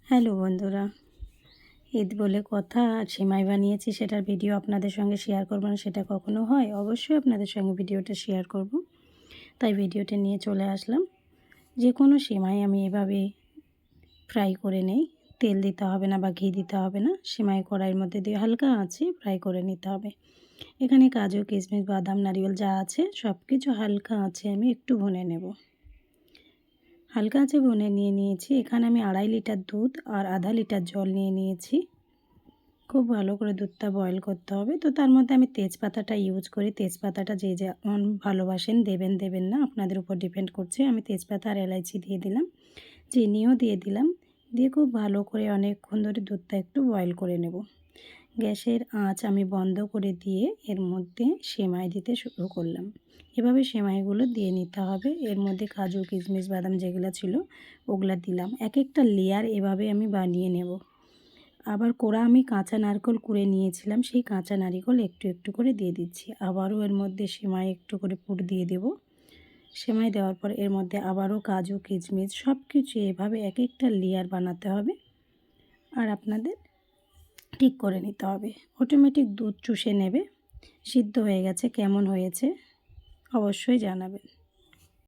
Hello বন্ধুরা, ঈদ বলে কথা আর সেমাই বানিয়েছি, সেটার ভিডিও আপনাদের সঙ্গে শেয়ার করব না সেটা কখনো হয়? অবশ্যই আপনাদের সঙ্গে ভিডিওটা শেয়ার করব। তাই ভিডিওটা নিয়ে চলে আসলাম। যে কোনো সেমাই আমি এভাবে ফ্রাই করে নেই। তেল দিতে হবে না বা ঘি দিতে হবে না। সেমাই কড়াইয়ের মধ্যে দিয়ে হালকা আঁচে ফ্রাই করে নিতে হবে। এখানে কাজু, কিশমিশ, বাদাম, নারিকেল যা আছে সব কিছু হালকা আঁচে আমি একটু ভুনে নেব। হালকা আঁচে ভুনে নিয়েছি। এখানে আমি 2.5 লিটার দুধ আর আধা লিটার জল নিয়েছি। খুব ভালো করে দুধটা বয়েল করতে হবে। তো তার মধ্যে আমি তেজপাতাটা ইউজ করি। তেজপাতাটা যে যেমন ভালোবাসেন দেবেন, দেবেন না আপনাদের উপর ডিপেন্ড করছে। আমি তেজপাতা আর এলাইচি দিয়ে দিলাম, চিনিও দিয়ে দিলাম। দিয়ে খুব ভালো করে অনেকক্ষণ ধরে দুধটা একটু বয়েল করে নেব। গ্যাসের আঁচ আমি বন্ধ করে দিয়ে এর মধ্যে সেমাই দিতে শুরু করলাম। এভাবে সেমাইগুলো দিয়ে নিতে হবে। এর মধ্যে কাজু, কিশমিশ, বাদাম যেগুলো ছিল ওগুলা দিলাম। এক একটা লেয়ার এভাবে আমি বানিয়ে নেব। আবার কোড়া আমি কাঁচা নারকেল কুড়ে নিয়েছিলাম, সেই কাঁচা নারকেল একটু একটু করে দিয়ে দিচ্ছি। আবারও এর মধ্যে সেমাই একটু করে পুর দিয়ে দেব। সেমাই দেওয়ার পর এর মধ্যে আবারও কাজু, কিশমিশ সব কিছু এভাবে এক একটা লেয়ার বানাতে হবে। আর আপনাদের ঠিক করে নিতে হবে। অটোমেটিক দুধ চুষে নেবে। সিদ্ধ হয়ে গেছে, কেমন হয়েছে অবশ্যই জানাবেন।